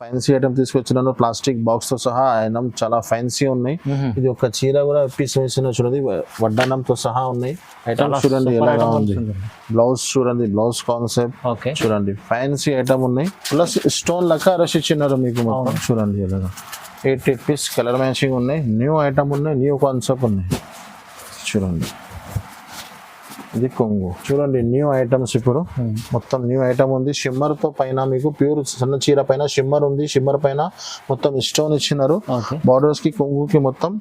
Fancy item తీసుకొచ్చినాను plastic box తో సహా item చాలా ఫ్యాన్సీ ఉన్నాయి. ఇది ఒక చీర కూడా పీస్ వేసిన చూడండి, వడ్డానంతో సహా ఉన్నాయి ఐటమ్ చూడండి ఎలాగా ఉంది. బ్లౌజ్ చూడండి, బ్లౌజ్ కాన్సెప్ట్ చూడండి, ఫ్యాన్సీ ఐటమ్ ఉన్నాయి. ప్లస్ స్టోన్ లెక్క రష్ ఇచ్చినారు మీకు మొత్తం చూడండి ఎలాగా. 8 పీస్ కలర్ మ్యాచింగ్ ఉన్నాయి, న్యూ ఐటమ్ ఉన్నాయి, న్యూ కాన్సెప్ట్ ఉన్నాయి చూడండి. ఇది కొంగు చూడండి, న్యూ ఐటమ్స్ ఇప్పుడు మొత్తం న్యూ ఐటమ్ ఉంది. షిమ్మర్ తో పైన మీకు ప్యూర్ సన్న చీర పైన షిమ్మర్ ఉంది, షిమ్మర్ పైన మొత్తం స్టోన్ ఇచ్చినారు. బార్డర్స్ కి కొంగుకి మొత్తం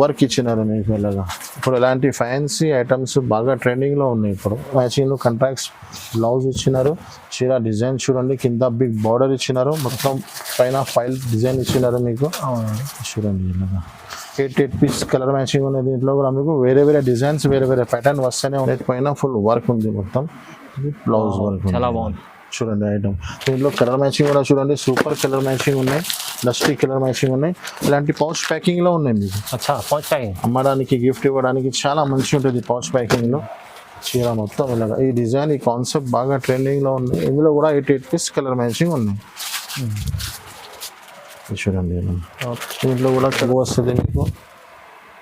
వర్క్ ఇచ్చినారు మీకు ఇలాగా. ఇప్పుడు ఇలాంటి ఫ్యాన్సీ ఐటమ్స్ బాగా ట్రెండింగ్ లో ఉన్నాయి. ఇప్పుడు మ్యాచింగ్ కాంట్రాక్ట్స్ బ్లౌజ్ ఇచ్చినారు. చీర డిజైన్ చూడండి, కింద బిగ్ బార్డర్ ఇచ్చినారు, మొత్తం పైన ఫైల్ డిజైన్ ఇచ్చినారు మీకు చూడండి ఇలాగా. 8 పీస్ కలర్ మ్యాచింగ్ ఉంది. దీంట్లో కూడా మీకు వేరే వేరే డిజైన్స్, వేరే వేరే ప్యాటర్న్ వస్తూనే ఉన్నాయి. పైన ఫుల్ వర్క్ ఉంది మొత్తం, బ్లౌజ్ వర్క్ చాలా బాగుంది చూడండి ఐటమ్. దీంట్లో కలర్ మ్యాచింగ్ కూడా చూడండి, సూపర్ కలర్ మ్యాచింగ్ ఉన్నాయి, డస్టీ కలర్ మ్యాచింగ్ ఉన్నాయి. ఇలాంటి పౌచ్ ప్యాకింగ్ లో ఉన్నాయి మీకు. పౌచ్ ప్యాకింగ్ అమ్మడానికి, గిఫ్ట్ ఇవ్వడానికి చాలా మంచిగా ఉంటుంది పౌచ్ ప్యాకింగ్ లో. చీర మొత్తం ఇలాగా. ఈ డిజైన్, ఈ కాన్సెప్ట్ బాగా ట్రెండింగ్ లో ఉంది. ఇందులో కూడా 8 పీస్ కలర్ మ్యాచింగ్ ఉన్నాయి చూడండి. దీంట్లో కూడా కొంగు వస్తుంది మీకు.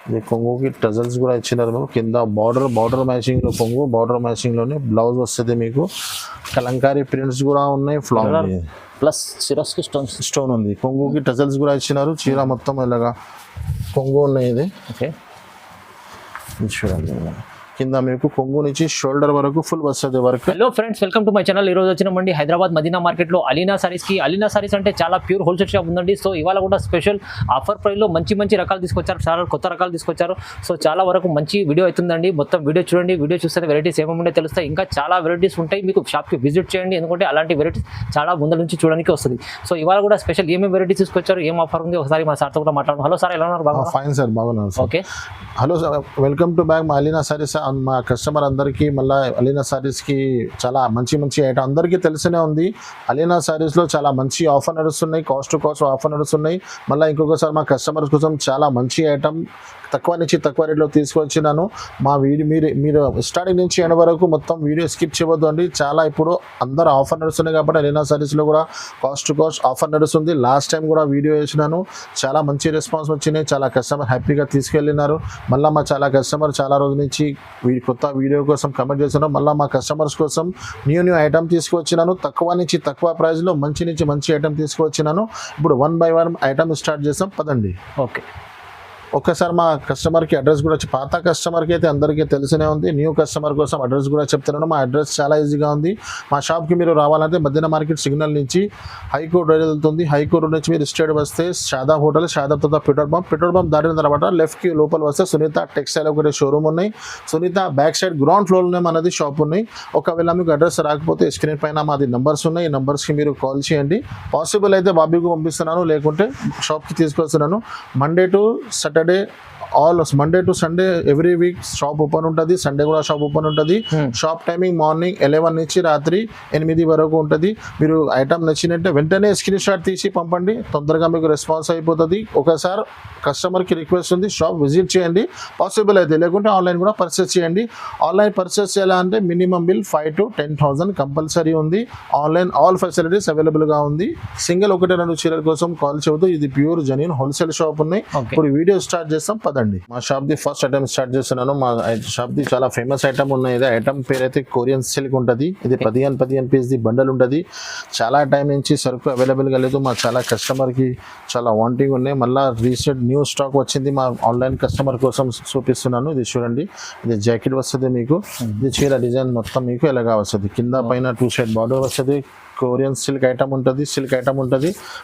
ఇది కొంగుకి టజల్స్ కూడా ఇచ్చినారు మీకు. కింద బార్డర్ మ్యాచింగ్ లో కొంగు, బార్డర్ మ్యాచింగ్ లోనే బ్లౌజ్ వస్తుంది మీకు. కలంకారీ ప్రింట్స్ కూడా ఉన్నాయి, ఫ్లవర్ ప్లస్ స్టోన్ ఉంది. కొంగుకి టజల్స్ కూడా ఇచ్చినారు. చీర మొత్తం ఇలాగా కొంగు ఉన్నాయి. ఇది చూడండి, కింద మీకు కొంగు నుంచి షోల్డర్ వరకు ఫుల్ వస్తుంది work. Hello friends, welcome to my channel. ఈ రోజు వచ్చినామండి హైదరాబాద్ మదీనా మార్కెట్ లో అలీనా సారీస్ కి. అలీనా సారీస్ అంటే చాలా ప్యూర్ హోల్సేల్ షాప్ ఉందండి. సో ఇవాళ కూడా స్పెషల్ ఆఫర్ ప్రైస్ లో మంచి రకాలు తీసుకొచ్చారు, చాలా కొత్త రకాలు తీసుకొచ్చారు. సో చాలా వరకు మంచి వీడియో అవుతుందండి. మొత్తం వీడియో చూడండి, వీడియో చూస్తే వెరైటీస్ ఏమేమి తెలుస్తాయి. ఇంకా చాలా వెరైటీస్ ఉంటాయి, మీకు షాప్ కి విజిట్ చేయండి, ఎందుకంటే అలాంటి వెరైటీస్ చాలా ముందు నుంచి చూడడానికి వస్తుంది. సో ఇవాళ కూడా స్పెషల్ ఏమేమి వెరైటీస్ తీసుకొచ్చారు, ఏం ఆఫర్ ఉంది, ఒకసారి మా సార్తో కూడా మాట్లాడడం. హలో సార్, ఎలా ఉన్నారు? ఫైన్ సార్, బాగున్నాను. Okay, hello sir, welcome to back. మా అలీనా సారీస్ మా కస్టమర్ అందరికీ మళ్ళీ అలీనా సారీస్కి చాలా మంచి ఐటమ్ అందరికీ తెలిసినే ఉంది. అలీనా సారీస్లో చాలా మంచి ఆఫర్ నడుస్తున్నాయి, కాస్ట్ ఆఫర్ నడుస్తున్నాయి. మళ్ళీ ఇంకొకసారి మా కస్టమర్స్ కోసం చాలా మంచి ఐటమ్ తక్కువ నుంచి తక్కువ రేట్లో తీసుకొచ్చినాను. మా వీడియో మీరు స్టార్టింగ్ నుంచి ఎండ్ వరకు మొత్తం వీడియో స్కిప్ చేయవద్దు అండి. చాలా ఇప్పుడు అందరు ఆఫర్ నడుస్తున్నాయి కాబట్టి అలీనా సారీస్లో కూడా కాస్ట్ ఆఫర్ నడుస్తుంది. లాస్ట్ టైం కూడా వీడియో వేసినాను, చాలా మంచి రెస్పాన్స్ వచ్చినాయి, చాలా కస్టమర్ హ్యాపీగా తీసుకెళ్ళినారు. మళ్ళీ మా చాలా కస్టమర్ చాలా రోజుల నుంచి కొత్త వీడియో కోసం కమెంట్ చేస్తున్నారు. మళ్ళీ మా కస్టమర్స్ కోసం న్యూ ఐటమ్ తీసుకువచ్చినాను. తక్కువ నుంచి తక్కువ ప్రైస్లో మంచి ఐటమ్ తీసుకువచ్చినాను. ఇప్పుడు 1 by 1 ఐటమ్ స్టార్ట్ చేస్తాం, పదండి. ఓకే, ఒక్కసారి మా కస్టమర్కి అడ్రస్ కూడా పాత కస్టమర్కి అయితే అందరికీ తెలిసినే ఉంది, న్యూ కస్టమర్ కోసం అడ్రస్ కూడా చెప్తున్నాను. మా అడ్రస్ చాలా ఈజీగా ఉంది. మా షాప్కి మీరు రావాలంటే మదీనా మార్కెట్ సిగ్నల్ నుంచి హైకోర్టు రైలు వెళ్తుంది. హైకోర్టు నుంచి మీరు స్ట్రేట్ వస్తే షాదాబ్ హోటల్, షాదాబ్ తర్వాత పెట్రోల్ పంప్ దాటిన తర్వాత లెఫ్ట్కి లోపల వస్తే సునీత టెక్స్టైల్ ఒకటి షోరూమ్ ఉన్నాయి. సునీత బ్యాక్ సైడ్ గ్రౌండ్ ఫ్లోర్లోనే మనది షాప్ ఉన్నాయి. ఒకవేళ మీకు అడ్రస్ రాకపోతే స్క్రీన్ పైన మాది నంబర్స్ ఉన్నాయి, ఈ నంబర్స్కి మీరు కాల్ చేయండి. పాసిబుల్ అయితే బాబీకి పంపిస్తున్నాను, లేకుంటే షాప్కి తీసుకొస్తున్నాను. Monday to Sunday every week shop open ఉంటుంది. సండే కూడా షాప్ ఓపెన్ ఉంటుంది. షాప్ టైమింగ్ మార్నింగ్ 11 నుంచి రాత్రి 8 వరకు ఉంటుంది. మీరు ఐటమ్ నచ్చినట్టే వెంటనే స్క్రీన్ షాట్ తీసి పంపండి, తొందరగా మీకు రెస్పాన్స్ అయిపోతుంది. ఒకసారి కస్టమర్కి రిక్వెస్ట్ ఉంది, షాప్ విజిట్ చేయండి పాసిబుల్ అయితే, లేకుంటే ఆన్లైన్ కూడా పర్చేస్ చేయండి. ఆన్లైన్ పర్చేస్ చేయాలంటే మినిమం బిల్ 5,000 to 10,000 కంపల్సరీ ఉంది. ఆన్లైన్ ఆల్ ఫెసిలిటీస్ అవైలబుల్గా ఉంది. సింగిల్ 1-2 చీరల కోసం కాల్ చేయవద్దు. ఇది ప్యూర్ జెన్యూన్ హోల్సేల్ షాప్ ఉన్నాయి. ఇప్పుడు వీడియో స్టార్ట్ చేస్తాం, పదండి. మా shop the first item start చేస్తున్నాను. మా షాప్ ది చాలా ఫేమస్ ఐటమ్ ఉన్నాయి. ఇది ఐటమ్ పేరు అయితే కొరియన్ సిల్క్ ఉంటుంది. ఇది 15 పీస్ ది బండల్ ఉంటుంది. చాలా టైం నుంచి సరుకు అవైలబుల్గా లేదు. మా చాలా కస్టమర్కి చాలా వాంటింగ్ ఉన్నాయి. మళ్ళీ రీసెంట్ న్యూ స్టాక్ వచ్చింది, మా ఆన్లైన్ కస్టమర్ కోసం చూపిస్తున్నాను. ఇది చూడండి, ఇది జాకెట్ వస్తుంది మీకు. ఇది చీర డిజైన్ మొత్తం మీకు ఎలాగా వస్తుంది. కింద పైన 2 సైడ్ బార్డర్ వస్తుంది. కొరియన్ సిల్క్ ఐటమ్ ఉంటుంది.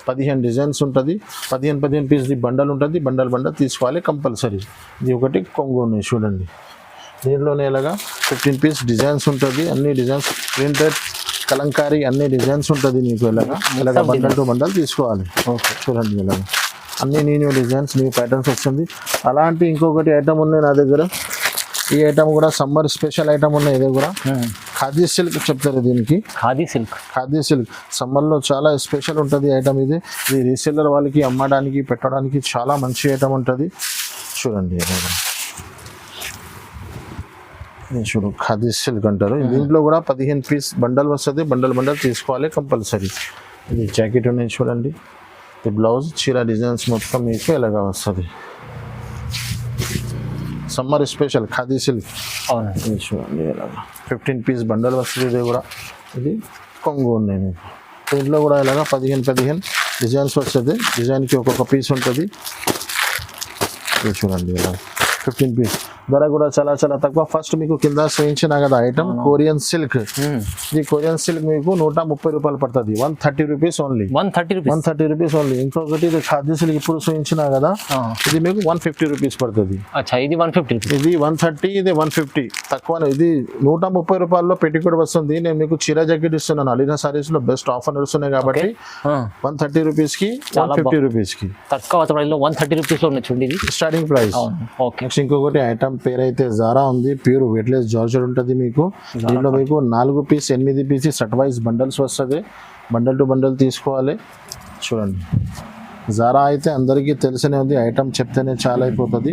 15 డిజైన్స్ ఉంటుంది. 15 పీస్ ది బండల్ ఉంటుంది. బండల్ తీసుకోవాలి కంపల్సరీ. ఇది ఒకటి కొంగు ఉన్నాయి చూడండి. దీంట్లోనే ఇలాగా 15 పీస్ డిజైన్స్ ఉంటుంది. అన్ని డిజైన్స్ ప్రింటెడ్ కలంకారీ అన్ని డిజైన్స్ ఉంటుంది మీకు. ఇలాగా బండల్ టు బండల్ తీసుకోవాలి. ఓకే, చూడండి ఇలాగా అన్ని న్యూ డిజైన్స్, న్యూ ప్యాటర్న్స్ వస్తుంది. అలాంటి ఇంకొకటి ఐటమ్ ఉన్నాయి నా దగ్గర. ఈ ఐటమ్ కూడా సమ్మర్ స్పెషల్ ఐటమ్ ఉన్నాయి. ఇది కూడా ఖాదీ సిల్క్ చెప్తారు దీనికి. ఖాదీ సిల్క్ సమ్మర్లో చాలా స్పెషల్ ఉంటుంది ఐటమ్. ఇది రీసెల్లర్ వాళ్ళకి అమ్మడానికి పెట్టడానికి చాలా మంచి ఐటమ్ ఉంటుంది. చూడండి ఖాదీ సిల్క్ అంటారు. దీంట్లో కూడా 15 పీస్ బండల్ వస్తుంది. బండల్ తీసుకోవాలి కంపల్సరీ. ఇది జాకెట్ ఉన్నాయి చూడండి, ఇది బ్లౌజ్ చీర డిజైన్స్ మొత్తం మీకు ఎలాగా వస్తుంది. సమ్మర్ స్పెషల్ ఖాదీ సిల్క్ అవునండి. ఇది చూడండి ఎలాగా 15 పీస్ బండల్ వస్తుంది. ఇది కూడా ఇది కొంగు ఉన్నాయి మీకు. దీంట్లో కూడా ఇలాగా 15 డిజైన్స్ వస్తుంది. డిజైన్కి ఒక్కొక్క పీస్ ఉంటుంది. ఇది చూడండి ఇలా 15 పీస్. ధర కూడా చాలా చాలా తక్కువ. ఫస్ట్ మీకు కింద చూపించిన కదా ఐటమ్ కొరియన్ సిల్క్. ఈ కొరియన్ సిల్క్ మీకు 130 రూపాయలు పడుతుంది. 130 రూపీస్ ఓన్లీ. 130 rupees only. ఇంకొకటి ఇది ఖాదీ సిల్క్ ఇప్పుడు చూపించిన కదా, ఇది మీకు 150 రూపీస్ పడుతుంది. ఇది 150 రూపీస్. ఇది 130, ఇది 150. తక్కువ. ఇది 130 రూపాయల్లో పెట్టికోడ్ వస్తుంది. నేను మీకు చీర జాకెట్ ఇస్తున్నాను. అలీనా సారీస్ లో బెస్ట్ ఆఫర్ నడుస్తున్నాయి కాబట్టి 130 రూపీస్ కి 150 రూపీస్ కి తక్కువ ప్రైస్ లో 130 రూపీస్ లో చూడండి. ఇది స్టార్టింగ్ ప్రైస్. ఓకే. నెక్స్ట్ ఇంకొకటి ఐటమ్ పేరు అయితే జారా ఉంది. ప్యూర్ వెయిట్లెస్ జార్జెట్ ఉంటుంది మీకు. దీంట్లో మీకు 4 piece 8 piece set wise bundles వస్తుంది. బండల్ టు బండల్ తీసుకోవాలి. చూడండి జారా అయితే అందరికీ తెలిసనే ఉంది. ఐటమ్ చెప్తేనే చాలా అయిపోతుంది.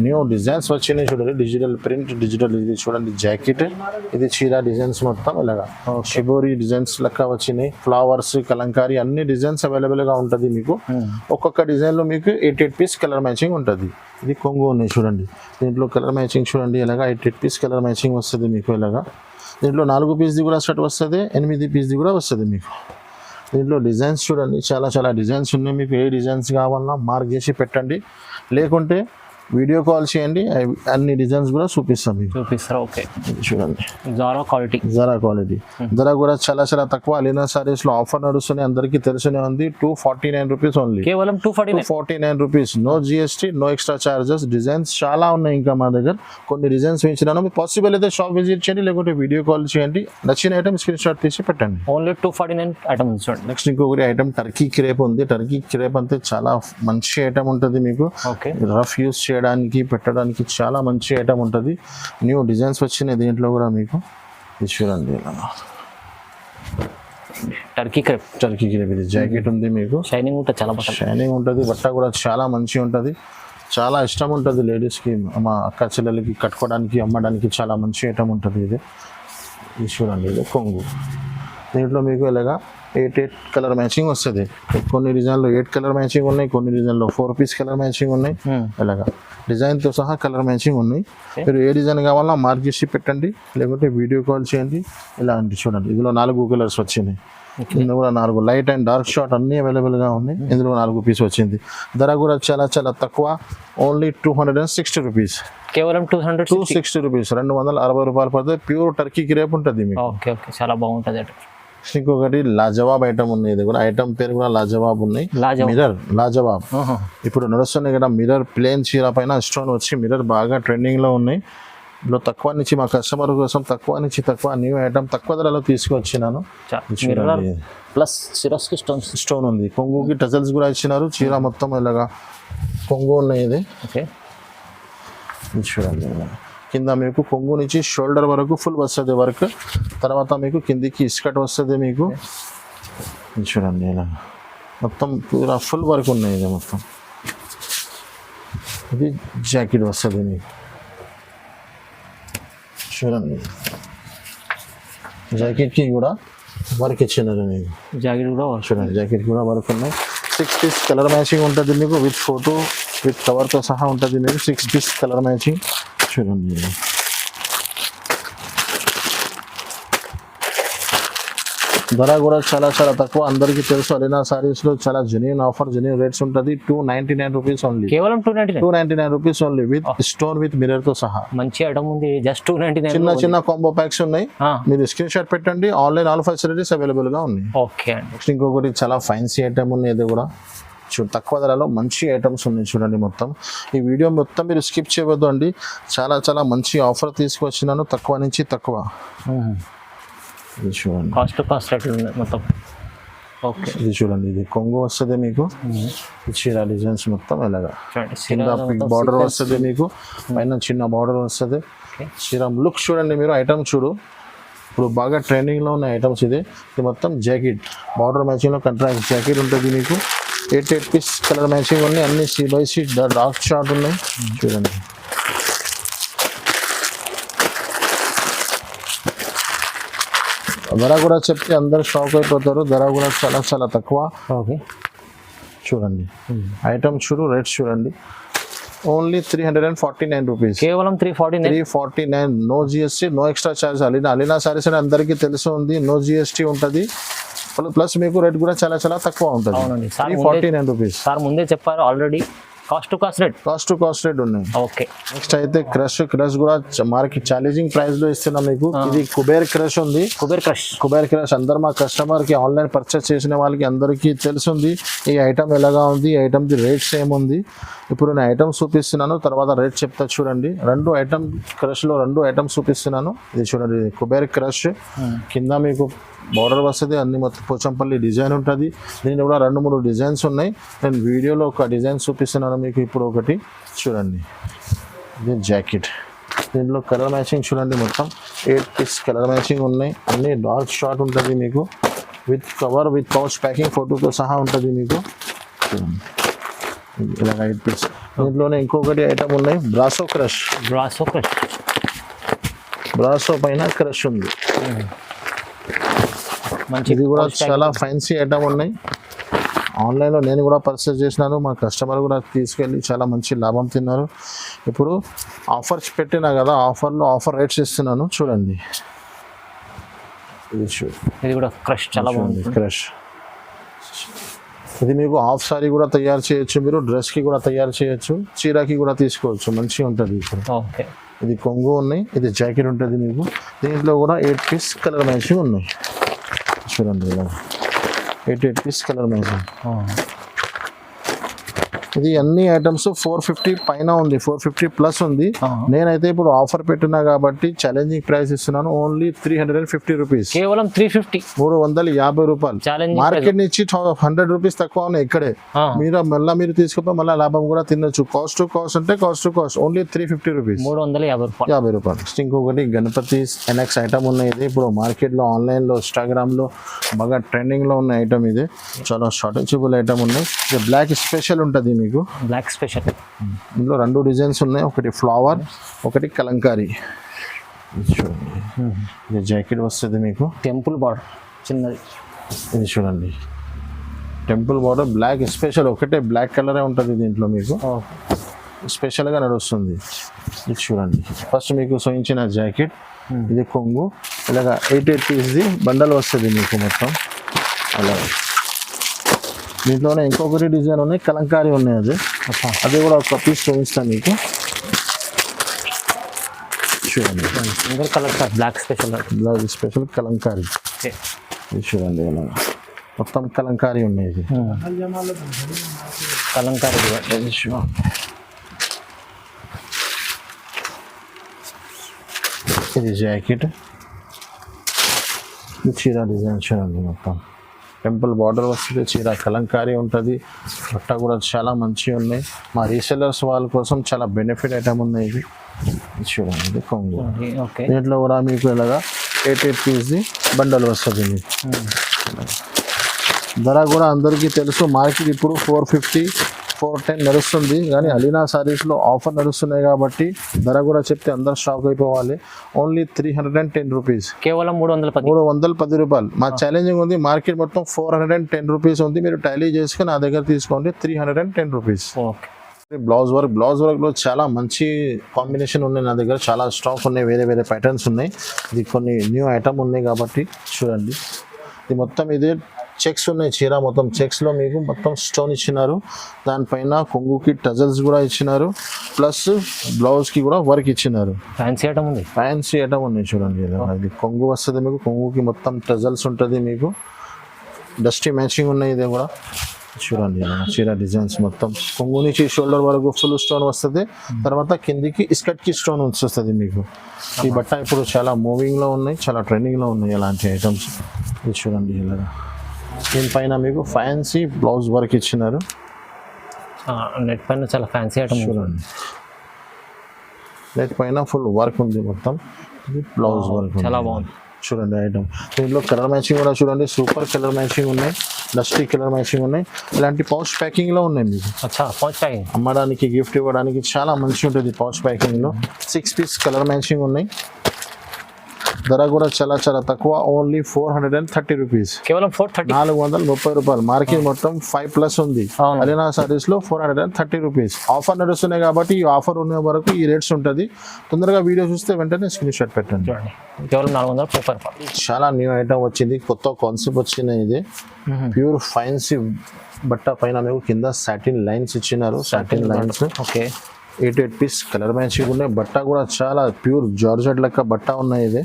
న్యూ డిజైన్స్ వచ్చినాయి చూడండి. Digital print, digital. ఇది చూడండి జాకెట్, ఇది చీర డిజైన్స్ మొత్తం ఇలాగా షిబోరి డిజైన్స్ లెక్క వచ్చినాయి. ఫ్లవర్స్, కలంకారీ అన్ని డిజైన్స్ అవైలబుల్ గా ఉంటుంది మీకు. ఒక్కొక్క డిజైన్ లో మీకు 8 పీస్ కలర్ మ్యాచింగ్ ఉంటుంది. ఇది కొంగు ఉన్నాయి చూడండి. దీంట్లో కలర్ మ్యాచింగ్ చూడండి ఇలాగా 8 పీస్ కలర్ మ్యాచింగ్ వస్తుంది మీకు ఇలాగా. దీంట్లో 4 పీస్ది కూడా సెట్ వస్తుంది, 8 పీస్ది కూడా వస్తుంది మీకు. దీంట్లో డిజైన్స్ చూడండి చాలా చాలా డిజైన్స్ ఉన్నాయి. మీకు ఏ డిజైన్స్ కావాలన్నా మార్క్ చేసి పెట్టండి, లేకుంటే వీడియో కాల్ చేయండి. అన్ని డిజైన్స్ కూడా చూపిస్తాం మీకు. చూపిస్తారు. ఓకే. చూడండి జారా క్వాలిటీ. ధర కూడా చాలా చాలా తక్కువ. అలీనా సారీస్ లో ఆఫర్ నడుస్తున్నాయి. అందరికీ తెలిసినే ఉంది. 249 రూపీస్ ఓన్లీ. కేవలం 249 rupees. No GST, no extra charges. Designs చాలా ఉన్నాయి ఇంకా మా దగ్గర. కొన్ని డిజైన్స్ ఇచ్చినాను. మీకు పాసిబుల్ అయితే షాప్ విజిట్ చేయండి, లేకుంటే వీడియో కాల్ చేయండి. నచ్చిన ఐటమ్ స్క్రీన్ షాట్ తీసి పెట్టండి. ఓన్లీ 249 ఐటమ్ చూడండి. నెక్స్ట్ ఇంకొకటి ఐటమ్ టర్కీ క్రేప్ ఉంది. టర్కీ క్రేప్ అంటే చాలా మంచి ఐటమ్ ఉంటుంది మీకు. ఓకే. రఫ్ యూస్ చేయడానికి, పెట్టడానికి చాలా మంచి ఐటమ్ ఉంటుంది. న్యూ డిజైన్స్ వచ్చినాయి దీంట్లో కూడా మీకు. ఇది చూడండి ఇలా టర్కీ క్రేప్. ఇది జాకెట్ ఉంది మీకు. షైనింగ్ ఉంటుంది, చాలా షైనింగ్ ఉంటుంది. బట్ట కూడా చాలా మంచిగా ఉంటుంది. చాలా ఇష్టం ఉంటుంది లేడీస్కి, మా అక్క చెల్లెలకి కట్టుకోవడానికి, అమ్మడానికి చాలా మంచి ఐటమ్ ఉంటుంది ఇది. ఇది చూడండి ఇది కొంగు. దీంట్లో మీకు ఇలాగా 8 కలర్ మ్యాచింగ్ వస్తుంది. కొన్ని డిజైన్లో 8 కలర్ మ్యాచింగ్ ఉన్నాయి, కొన్ని డిజైన్లో 4 పీస్ కలర్ మ్యాచింగ్ ఉన్నాయి. ఇలాగా డిజైన్తో సహా కలర్ మ్యాచింగ్ ఉన్నాయి. మీరు ఏ డిజైన్ కావాలన్నా మార్క్ చేసి పెట్టండి, లేకుంటే వీడియో కాల్ చేయండి. ఇలాంటి చూడండి ఇందులో 4 కలర్స్ వచ్చినాయి. ఇందులో కూడా 4 లైట్ అండ్ డార్క్ షార్ట్ అన్నీ అవైలబుల్గా ఉన్నాయి. ఇందులో 4 పీస్ వచ్చింది. ధర కూడా చాలా చాలా తక్కువ. Only 260 rupees. కేవలం 260 రూపీస్. 260 రూపాయలు పడుతుంది. ప్యూర్ టర్కీ క్రేప్ ఉంటుంది మీకు. ఓకే. చాలా బాగుంటుంది. ఇంకొకటి లాజవాబ్ ఐటమ్ ఉంది. ఇది కూడా ఐటమ్ పేరు కూడా లాజవాబ్ ఉన్నాయి. మిర్రర్ లాజవాబ్ ఇప్పుడు నడుస్తున్నాయి కదా. మిర్రర్ ప్లేన్ చీర పైన స్టోన్ వచ్చి మిర్రర్ బాగా ట్రెండింగ్ లో ఉన్నాయి. ఇందులో తక్కువ నుంచి మా కస్టమర్ కోసం తక్కువ నుంచి తక్కువ న్యూ ఐటమ్ తక్కువ ధరలో తీసుకొచ్చినాను. ప్లస్ స్టోన్ ఉంది. కొంగుకి టజల్స్ కూడా ఇచ్చినారు. చీర మొత్తం ఇలాగా కొంగు ఉన్నాయి. ఇది చూడండి కింద మీకు కొంగు నుంచి షోల్డర్ వరకు ఫుల్ వస్తుంది వర్క్. తర్వాత మీకు కిందికి ఇస్కట్ వస్తుంది మీకు. చూడండి ఇలా మొత్తం పూరా ఫుల్ వర్క్ ఉన్నాయి. ఇది మొత్తం ఇది జాకెట్ వస్తుంది మీకు. చూడండి జాకెట్కి కూడా వర్క్ ఇచ్చినారు మీకు. జాకెట్ కూడా చూడండి జాకెట్ కూడా వర్క్ ఉన్నాయి. 6 పీస్ కలర్ మ్యాచింగ్ ఉంటుంది మీకు. విత్ ఫోటో విత్ కవర్తో సహా ఉంటుంది మీకు. 6 పీస్ కలర్ మ్యాచింగ్. చూడండి ధర కూడా చాలా చాలా తక్కువ. అందరికీ తెలుసు అలీనా సారీస్ లో చాలా జెన్యూన్ ఆఫర్, జెన్యూన్ రేట్స్ ఉంటుంది. 299 రూపీస్ ఓన్లీ. కేవలం 299 rupees only. With stone with mirror తో సహా మంచి ఐటమ్ ఉంది. జస్ట్ 299. చిన్న చిన్న కాంబో ప్యాక్స్ ఉన్నాయి. మీరు స్క్రీన్ షాట్ పెట్టండి. ఆన్లైన్ ఆల్ ఫెసిలిటీస్ అవైలబుల్ గా ఉన్నాయి. ఓకే. నెక్స్ట్ ఇంకొకటి చాలా ఫ్యాన్సీ ఐటమ్ ఉంది. ఇది కూడా తక్కువ ధరలో మంచి ఐటమ్స్ ఉన్నాయి. చూడండి మొత్తం ఈ వీడియో మొత్తం మీరు స్కిప్ చేయవద్దు అండి. చాలా చాలా మంచి ఆఫర్ తీసుకొచ్చినాను. తక్కువ నుంచి తక్కువ. ఇది చూడండి కాస్ట్ మొత్తం. ఓకే. ఇది చూడండి ఇది కొంగు వస్తుంది మీకు. చీర డిజైన్స్ మొత్తం ఇలాగా కింద బార్డర్ వస్తుంది మీకు. పైన చిన్న బార్డర్ వస్తుంది. చీర లుక్ చూడండి మీరు. ఐటమ్ చూడు ఇప్పుడు బాగా ట్రెండింగ్లో ఉన్న ఐటమ్స్. ఇది మొత్తం జాకెట్ బార్డర్ మ్యాచింగ్లో కంట్రాస్ట్ జాకెట్ ఉంటుంది మీకు. 8 పీస్ కలర్ మ్యాచింగ్ ఉన్నాయి. అన్ని C/C డార్క్ షార్ట్ ఉన్నాయి. చూడండి ధర కూడా చెప్తే అందరు షాక్ అయిపోతారు. ధర కూడా చాలా చాలా తక్కువ. ఓకే చూడండి ఐటమ్ చూడు, రేట్స్ చూడండి. Only 349 rupees. కేవలం 349. 349, no GST, no extra charge. Alina saris అని అందరికీ తెలిసి ఉంది, నో జిఎస్టీ ఉంటుంది. ప్లస్ మీకు రేట్ కూడా చాలా చాలా తక్కువ ఉంటుంది. అవునండి సార్, 349 రూపీస్. సార్ ముందే చెప్పారు already. Cost to cost rate. Cost to cost rate ఉన్నాయి. ఓకే నెక్స్ట్ అయితే క్రష్ కూడా మనకి ఛాలెంజింగ్ ప్రైస్ లో ఇస్తున్నాం మీకు. ఇది కుబేర్ క్రష్ ఉంది. కుబేర్ క్రష్ అందరు మా కస్టమర్ కి ఆన్లైన్ పర్చేస్ చేసిన వాళ్ళకి అందరికీ తెలుసుంది ఈ ఐటమ్ ఎలాగా ఉంది, ఈ ఐటమ్ ది రేట్స్ ఏముంది. ఇప్పుడు నేను ఐటమ్ చూపిస్తున్నాను, తర్వాత రేట్ చెప్తా చూడండి. రెండు ఐటమ్ క్రష్ లో రెండు ఐటమ్స్ చూపిస్తున్నాను. ఇది చూడండి, కుబేర్ క్రష్ కింద మీకు బార్డర్ వస్తుంది, అన్ని మొత్తం పోచంపల్లి డిజైన్ ఉంటుంది. దీనిలో కూడా 2-3 డిజైన్స్ ఉన్నాయి. నేను వీడియోలో ఒక డిజైన్ చూపిస్తున్నాను మీకు. ఇప్పుడు ఒకటి చూడండి, ఇది జాకెట్. దీంట్లో కలర్ మ్యాచింగ్ చూడండి, మొత్తం 8 పీస్ కలర్ మ్యాచింగ్ ఉన్నాయి. అన్ని డార్క్ షార్ట్ ఉంటుంది మీకు, with cover with pouch packing ఫోటోతో సహా ఉంటుంది మీకు. చూడండి ఇలా 8 పీస్. దీంట్లోనే ఇంకొకటి ఐటమ్ ఉన్నాయి, బ్రాసో క్రష్. బ్రాసో పైన క్రష్ ఉంది. ఇది కూడా చాలా ఫ్యాన్సీ ఐటమ్ ఉన్నాయి. ఆన్లైన్లో నేను కూడా పర్చేస్ చేసినాను, మా కస్టమర్ కూడా తీసుకెళ్ళి చాలా మంచి లాభం తిన్నారు. ఇప్పుడు ఆఫర్స్ పెట్టినా కదా, ఆఫర్ రేట్స్ ఇస్తున్నాను చూడండి. ఇది కూడా క్రష్ చాలా బాగుంది. క్రష్ ఇది మీకు హాఫ్ సారీ కూడా తయారు చేయొచ్చు, మీరు డ్రెస్కి కూడా తయారు చేయొచ్చు, చీరకి కూడా తీసుకోవచ్చు, మంచిగా ఉంటుంది. ఇప్పుడు ఇది కొంగు ఉన్నాయి, ఇది జాకెట్ ఉంటుంది మీకు. దీంట్లో కూడా 8 పీస్ కలర్ మ్యాచింగ్ ఉన్నాయి. చూడండి ఇలా 8 పీస్ కలర్ మ్యాచింగ్. ఇది అన్ని ఐటమ్స్ 450 పైన ఉంది, 450 ప్లస్ ఉంది. నేనైతే ఇప్పుడు ఆఫర్ పెట్టినా కాబట్టి ఛాలెంజింగ్ ప్రైస్ ఇస్తున్నాను, ఓన్లీ 350 రూపీస్. కేవలం 350 రూపాయలు. మార్కెట్ నుంచి 100 రూపీస్ తక్కువ ఉన్నాయి ఇక్కడే. మీరు తీసుకుపోయి మళ్ళీ లాభం కూడా తినొచ్చు. కాస్ట్ టు కాస్ట్ అంటే cost to cost only 350 rupees, 350 రూపాయలు. ఇంకొకటి గణపతి ఎన్ఎక్స్ ఐటమ్ ఉన్నాయి. ఇది ఇప్పుడు మార్కెట్లో ఆన్లైన్లో ఇన్స్టాగ్రామ్లో బాగా ట్రెండింగ్లో ఉన్న ఐటమ్. ఇది చాలా షార్టేజబుల్ ఐటమ్ ఉన్నాయి. ఇది బ్లాక్ స్పెషల్ ఉంటుంది మీకు, బ్లాక్ స్పెషల్. ఇందులో 2 డిజైన్స్ ఉన్నాయి, ఒకటి ఫ్లవర్, ఒకటి కలంకారీ. చూడండి ఇది జాకెట్ వస్తుంది మీకు, టెంపుల్ బార్డర్ చిన్నది. ఇది చూడండి టెంపుల్ బార్డర్ బ్లాక్ స్పెషల్, ఒకటే బ్లాక్ కలరే ఉంటుంది దీంట్లో మీకు, స్పెషల్గా నడుస్తుంది. ఇది చూడండి ఫస్ట్ మీకు సోయించిన జాకెట్. ఇది కొంగు, ఇలాగా 8 పీస్ది బండల్ వస్తుంది మీకు మొత్తం అలా. దీంట్లోనే ఇంకొకటి డిజైన్ ఉన్నాయి, కలంకారీ ఉన్నాయి. అది కూడా ఒక పీస్ చూపిస్తాను మీకు. చూడండి బ్లాక్ స్పెషల్ కలంకారీ. ఇది చూడండి ఇలా మొత్తం కలంకారీ ఉన్నాయి. ఇది కలంకారీ. ఇది జాకెట్, చీర డిజైన్ చూడండి మొత్తం టెంపుల్ బార్డర్ వస్తుంది, చీర కలంకారీ ఉంటుంది. బట్ట కూడా చాలా మంచిగా ఉన్నాయి. మా రీసెలర్స్ వాళ్ళ కోసం చాలా బెనిఫిట్ ఐటమ్ ఉన్నాయి. ఇది చూడండి కొంగు. దీంట్లో కూడా మీకు ఇలాగా 8 పీస్ది బండల్ వస్తుంది మీకు. ధర కూడా అందరికీ తెలుసు, మార్కెట్ ఇప్పుడు 450, 410 నడుస్తుంది. కానీ అలీనా సారీస్లో ఆఫర్ నడుస్తున్నాయి కాబట్టి ధర కూడా చెప్తే అందరు షాక్ అయిపోవాలి. ఓన్లీ 310 రూపీస్, కేవలం 310 రూపాయలు. మా ఛాలెంజింగ్ ఉంది, మార్కెట్ మొత్తం 410 రూపీస్ ఉంది. మీరు టాలీ చేసుకుని నా దగ్గర తీసుకోండి, 310 రూపీస్. బ్లౌజ్ వర్క్లో చాలా మంచి కాంబినేషన్ ఉన్నాయి నా దగ్గర, చాలా స్టాక్ ఉన్నాయి, వేరే ప్యాటర్న్స్ ఉన్నాయి. ఇది కొన్ని న్యూ ఐటమ్ ఉన్నాయి కాబట్టి చూడండి. ఇది మొత్తం ఇదే చెక్స్ ఉన్నాయి, చీర మొత్తం చెక్స్లో మీకు మొత్తం స్టోన్ ఇచ్చినారు. దానిపైన కొంగుకి టజల్స్ కూడా ఇచ్చినారు, ప్లస్ బ్లౌజ్కి కూడా వర్క్ ఇచ్చినారు. ఫ్యాన్సీ ఐటమ్ ఉన్నాయి చూడండి. ఇది కొంగు వస్తుంది మీకు, కొంగుకి మొత్తం టజల్స్ ఉంటుంది మీకు, డస్టీ మ్యాచింగ్ ఉన్నాయి. ఇది కూడా చూడండి చీర డిజైన్స్ మొత్తం కొంగు నుంచి షోల్డర్ వరకు ఫుల్ స్టోన్ వస్తుంది. తర్వాత కిందికి ఇస్కట్కి స్టోన్ వస్తుంది మీకు. ఈ బట్ట ఇప్పుడు చాలా మూవింగ్లో ఉన్నాయి, చాలా ట్రెండింగ్లో ఉన్నాయి ఇలాంటి ఐటమ్స్. ఇది చూడండి ఇలా దీనిపైన మీకు ఫ్యాన్సీ బ్లౌజ్ వర్క్ ఇచ్చినారు. నెట్ పైన చాలా ఫ్యాన్సీ ఐటమ్ చూడండి, నెట్ పైన ఫుల్ వర్క్ ఉంది మొత్తం. ఇది బ్లౌజ్ వర్క్ చాలా బాగుంది చూడండి ఐటమ్. దీంట్లో కలర్ మ్యాచింగ్ కూడా చూడండి, సూపర్ కలర్ మ్యాచింగ్ ఉన్నాయి, డస్టీ కలర్ మ్యాచింగ్ ఉన్నాయి. ఇలాంటి పౌచ్ ప్యాకింగ్లో ఉన్నాయి మీకు. పౌచ్ ప్యాకింగ్ అమ్మడానికి, గిఫ్ట్ ఇవ్వడానికి చాలా మంచిగా ఉంటుంది పౌచ్ ప్యాకింగ్లో. 6 పీస్ కలర్ మ్యాచింగ్ ఉన్నాయి. ధర కూడా చాలా తక్కువ, ఓన్లీ 430 రూపీస్, కేవలం 430. 430 రూపాయలు. మార్కెట్ మొత్తం 5+ ఉంది. అవును. అలీనా సారీస్ లో 430 రూపీస్. ఆఫర్ నడుస్తున్నాయి కాబట్టి ఈ ఆఫర్ ఉన్న వరకు ఈ రేట్స్ ఉంటుంది. తొందరగా వీడియో చూస్తే వెంటనే స్క్రీన్ షాట్ పెట్టండి. చూడండి కేవలం 430 రూపాయలు. చాలా న్యూ ఐటమ్ వచ్చింది, కొత్త కాన్సెప్ట్ వచ్చింది. ఇది ప్యూర్ ఫైన్సీ బట్ట పైన మీకు కింద సాటిన్ లైన్స్ ఇచ్చినారు. Satin lines okay 8 piece colour matching ఉన్నాయి. బట్ట కూడా చాలా ప్యూర్ జార్జెట్ లెక్క బట్ట ఉన్నాయి. ఇది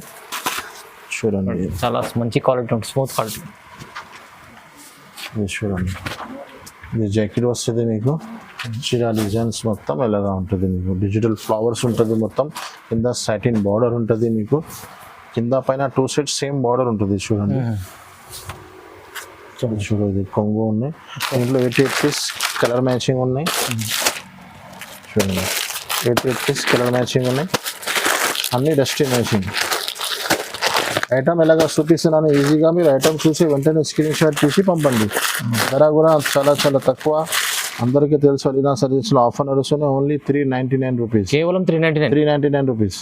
చూడండి, చాలా మంచి క్వాలిటీ ఉంటుంది, స్మూత్ క్వాలిటీ. ఇది చూడండి, ఇది జాకెట్ వస్తుంది మీకు. చీర డిజైన్స్ మొత్తం ఎలాగా ఉంటుంది మీకు. డిజిటల్ ఫ్లవర్స్ ఉంటుంది మొత్తం. కింద సాటిన్ బార్డర్ ఉంటుంది మీకు. కింద పైన 2 సెట్స్ సేమ్ బార్డర్ ఉంటుంది. చూడండి చూడండి, కొంగు ఉన్నాయి. ఇంట్లో 8 పీస్ కలర్ మ్యాచింగ్ ఉన్నాయి. చూడండి 8 పీస్ కలర్ మ్యాచింగ్ ఉన్నాయి. అన్ని డస్టీ మ్యాచింగ్. ఐటమ్ ఎలాగా చూపిస్తున్నాను, ఈజీగా మీరు ఐటమ్ చూసి వెంటనే స్క్రీన్ షాట్ తీసి పంపండి. ధర కూడా చాలా తక్కువ. అందరికీ తెలుసు అలీనా సర్వీస్లో ఆఫర్ నడుస్తున్నాయి. ఓన్లీ 399 రూపీస్, కేవలం 399 రూపీస్,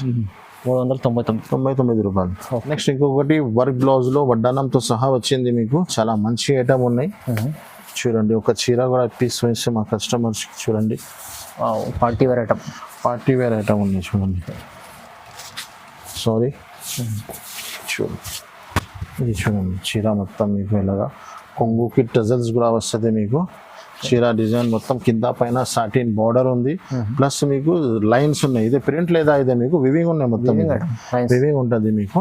399 రూపాయలు. నెక్స్ట్ ఇంకొకటి వర్క్ బ్లౌజ్ లో వడ్డానంతో సహా వచ్చింది మీకు. చాలా మంచి ఐటమ్ ఉన్నాయి. చూడండి, ఒక చీర కూడా పీస్ వేసి మా కస్టమర్స్ చూడండి. Party wear item, party wear item ఉన్నాయి. చూడండి, సారీ చూడండి, ఇది చూడండి చీర మొత్తం మీకు ఎలాగా కొంగుకి టజల్స్ కూడా వస్తుంది మీకు. చీర డిజైన్ మొత్తం కింద పైన సాటిన్ బార్డర్ ఉంది. ప్లస్ మీకు లైన్స్ ఉన్నాయి. ఇది ప్రింట్ లేదా ఇదే మీకు వివింగ్ ఉన్నాయి. మొత్తం వివింగ్ ఉంటుంది మీకు.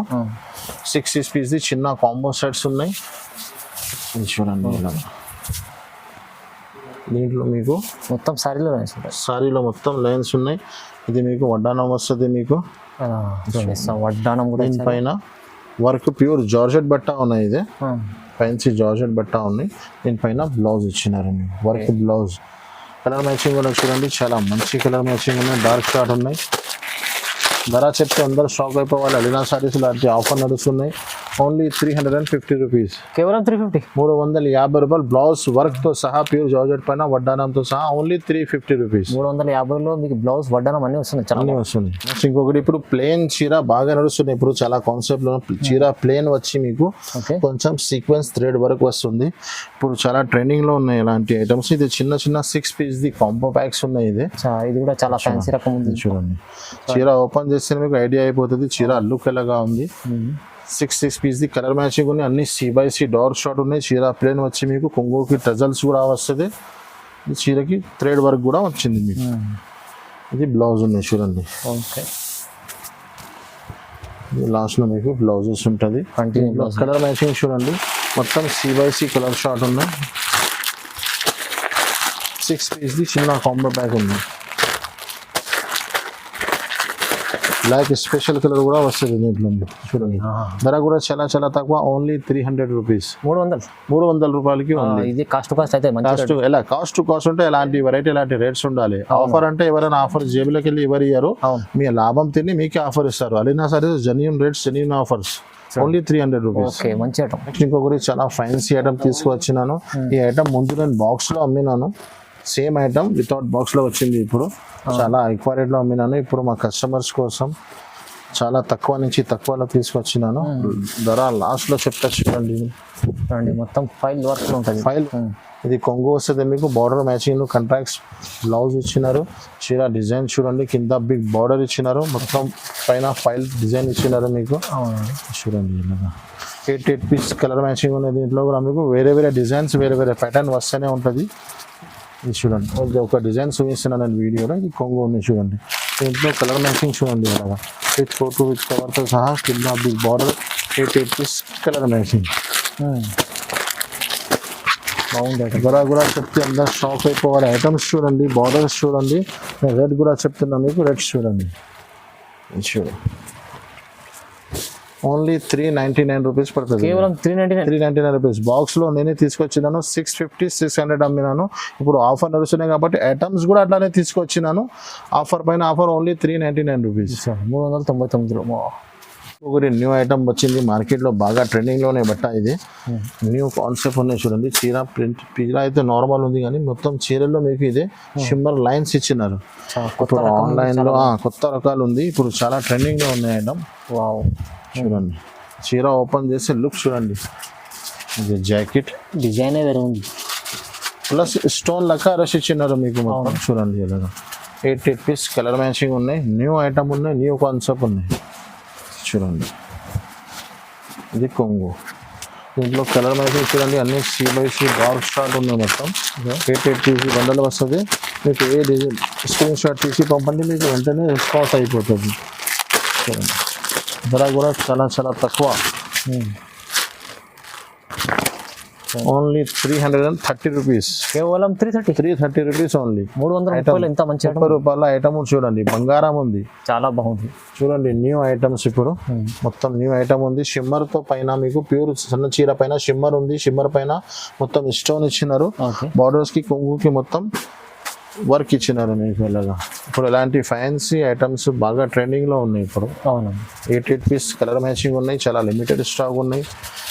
6 పీస్ చిన్న కాంబో సెట్స్ ఉన్నాయి. ఇది చూడండి ఇలాగా. దీంట్లో మీకు మొత్తం సారీలో లైన్స్ ఉంటాయి. సారీలో మొత్తం లైన్స్ ఉన్నాయి. ఇది మీకు వడ్డానం వస్తుంది మీకు. వడ్డానం కూడా దీనిపైన వర్క్ ప్యూర్ జార్జెట్ బట్ట ఉన్నాయి. ఇది ఫ్యాన్సీ జార్జెట్ బట్ట ఉన్నాయి. దీనిపైన బ్లౌజ్ ఇచ్చినారు మీకు, వర్క్ బ్లౌజ్. కలర్ మ్యాచింగ్ కూడా చూడండి, చాలా మంచి కలర్ మ్యాచింగ్ ఉన్నాయి. డార్క్ షార్ట్ ఉన్నాయి. ధర చెప్తే అందరూ షాక్ అయిపోవాలి. అలీనా సారీస్ లాంటి ఆఫర్ నడుస్తున్నాయి. ఓన్లీ 350 రూపీస్, కేవలం 350, 350 రూపాయలు. బ్లౌజ్ వర్క్ తో సహా ప్యూర్ జార్జెట్ పైన వడ్డానంతో సహా ఓన్లీ 350 రూపీస్. 350లో మీకు బ్లౌజ్ వడ్డానం అన్ని వస్తున్నాయి. చాలా వస్తుంది. నెక్స్ట్ ఇంకొకటి, ఇప్పుడు ప్లేన్ చీర బాగా నడుస్తుంది. ఇప్పుడు చాలా కాన్సెప్ట్ లో చీర ప్లేన్ వచ్చి మీకు కొంచెం సీక్వెన్స్ థ్రెడ్ వర్క్ వస్తుంది. ఇప్పుడు చాలా ట్రెండింగ్ లో ఉన్నాయి ఇలాంటి ఐటమ్స్. ఇది చిన్న 6 పీస్ కాంబో ప్యాక్స్ ఉన్నాయి. ఇది కూడా చాలా ఫ్యాన్సీ రకం ఉంది. చూడండి, చీర ఓపెన్ చేస్తే మీకు ఐడియా అయిపోతుంది చీర లుక్ ఎలాగా ఉంది. 6 పీస్ కలర్ మ్యాచింగ్ ఉన్నాయి. అన్ని C/C డోర్ షాట్ ఉన్నాయి. చీర ప్లేన్ వచ్చి మీకు కొంగుకి టజల్స్ కూడా వస్తుంది. చీరకి థ్రెడ్ వర్క్ కూడా వచ్చింది మీకు. ఇది బ్లౌజ్ ఉన్నాయి చూడండి. ఓకే, లాస్ట్ లో మీకు బ్లౌజెస్ ఉంటుంది. కలర్ మ్యాచింగ్ చూడండి, మొత్తం C/C కలర్ షాట్ ఉన్నాయి. 6 పీస్ చిన్న కాంబో ప్యాక్ ఉంది. బ్లాక్ స్పెషల్ కలర్ కూడా వస్తుంది దీంట్లో చూడండి. ధర కూడా చాలా తక్కువ, ఓన్లీ 300 రూపీస్, 300 రూపాయలకి ఉంది. ఇది కాస్ట్ అయితే కాస్ట్ టు కాస్ట్ ఉంటే ఎలాంటి వెరైటీ ఎలాంటి రేట్స్ ఉండాలి. ఆఫర్ అంటే ఎవరైనా ఆఫర్ జేబులోకి వెళ్ళి ఎవరు ఇయ్యారు, మీ లాభం తిని మీకే ఆఫర్ ఇస్తారు. Alina saris genuine rates, genuine offers. Only 300 rupees. మంచి ఐటమ్. నెక్స్ట్ ఇంకొకటి చాలా ఫ్యాన్సీ ఐటమ్ తీసుకువచ్చినాను. ఈ ఐటమ్ ముందు నేను బాక్స్ లో అమ్మినాను. సేమ్ ఐటమ్ వితౌట్ బాక్స్ లో వచ్చింది. ఇప్పుడు చాలా ఎక్కువ రేట్ లో అమ్మినాను. ఇప్పుడు మా కస్టమర్స్ కోసం చాలా తక్కువ నుంచి తక్కువలో తీసుకొచ్చినాను. ధర లాస్ట్ లో చెప్తా చూడండి. మొత్తం ఫైల్ వర్క్ ఉంటుంది. ఫైల్ ఇది కొంగు వస్తుంది మీకు. బార్డర్ మ్యాచింగ్ కాంట్రాక్ట్స్ బ్లౌజ్ ఇచ్చినారు. చీర డిజైన్ చూడండి, కింద బిగ్ బార్డర్ ఇచ్చినారు. మొత్తం పైన ఫైల్ డిజైన్ ఇచ్చినారు మీకు. చూడండి ఇలాగా 8 పీస్ కలర్ మ్యాచింగ్ ఉన్నాయి. దీంట్లో కూడా మీకు వేరే డిజైన్స్, వేరే ప్యాటర్న్ వస్తూనే ఉంటుంది. ఇది చూడండి, ఒక డిజైన్ చూపిస్తున్నాను నేను వీడియోలో. ఇది కొంగు ఉంది చూడండి. దీంట్లో కలర్ మ్యాచింగ్ చూడండి అలాగా. విత్ ఫోటో విత్ కవర్తో సహా కింద big border 8 piece colour matching. బాగుంది. ధర కూడా చెప్తే అందరూ షాక్ అయిపోవాలి. ఐటమ్స్ చూడండి, బార్డర్స్ చూడండి. నేను రెడ్ కూడా చెప్తున్నా మీకు, రెడ్ చూడండి. చూడండి, ఓన్లీ 399 రూపీస్ పడుతుంది. కేవలం 399 రూపీస్. బాక్స్ లో నేనే తీసుకొచ్చినాను. 650, 600 అమ్మినాను. ఇప్పుడు ఆఫర్ నడుస్తున్నాయి కాబట్టి ఐటమ్స్ కూడా అట్లానే తీసుకొచ్చినాను. ఆఫర్ పైన ఆఫర్, ఓన్లీ 399 రూపీస్, 399. ఒకటి న్యూ ఐటమ్ వచ్చింది మార్కెట్ లో, బాగా ట్రెండింగ్ లోనే బట్ట. ఇది న్యూ కాన్సెప్ట్ ఉన్నాయి చూడండి. చీర ప్రింట్, చీర అయితే నార్మల్ ఉంది కానీ మొత్తం చీరల్లో మీకు ఇదే షిమ్మర్ లైన్స్ ఇచ్చినారు. ఇప్పుడు ఆన్లైన్ లో కొత్త రకాలు ఉంది. ఇప్పుడు చాలా ట్రెండింగ్ లో ఉన్నాయి ఐటమ్. వావ్, చూడండి చీర ఓపెన్ చేసి లుక్ చూడండి. ఇది జాకెట్ డిజైనే వేరే ఉంది. ప్లస్ స్టోన్ లెక్క రష్ ఇచ్చినారు మీకు మొత్తం. చూడండి ఇలాగా 8 పీస్ కలర్ మ్యాచింగ్ ఉన్నాయి. న్యూ ఐటమ్ ఉన్నాయి, న్యూ కాన్సెప్ట్ ఉన్నాయి. చూడండి ఇది కొంగు. దీంట్లో కలర్ మ్యాచింగ్ చూడండి అన్ని C/C డార్క్ షార్ట్ ఉన్నాయి మొత్తం. 8 పీస్ బండలు వస్తుంది. మీకు ఏ డిజైన్ స్క్రీన్ షాట్ తీసి పంపండి, మీకు వెంటనే రెస్పాన్స్ అయిపోతుంది. చూడండి ధర కూడా చాలా చాలా తక్కువ. Only 330 rupees. కేవలం 330 రూపీస్ ఓన్లీ. 300 రూపాయలు ఎంత మంచి 30 రూపాయల ఐటమ్ చూడండి. బంగారం ఉంది, చాలా బాగుంది. చూడండి న్యూ ఐటమ్స్ ఇప్పుడు మొత్తం న్యూ ఐటమ్ ఉంది. షిమ్మర్ తో పైన మీకు ప్యూర్ సన్న చీర పైన షిమ్మర్ ఉంది. షిమ్మర్ పైన మొత్తం స్టోన్ ఇచ్చినారు. బార్డర్స్ కి కొంగుకి మొత్తం వర్క్ ఇచ్చినారు మీకు. ఇలాగా ఇప్పుడు ఇలాంటి ఫ్యాన్సీ ఐటమ్స్ బాగా ట్రెండింగ్ లో ఉన్నాయి ఇప్పుడు. అవును 8 పీస్ కలర్ మ్యాచింగ్ ఉన్నాయి. చాలా లిమిటెడ్ స్టాక్ ఉన్నాయి.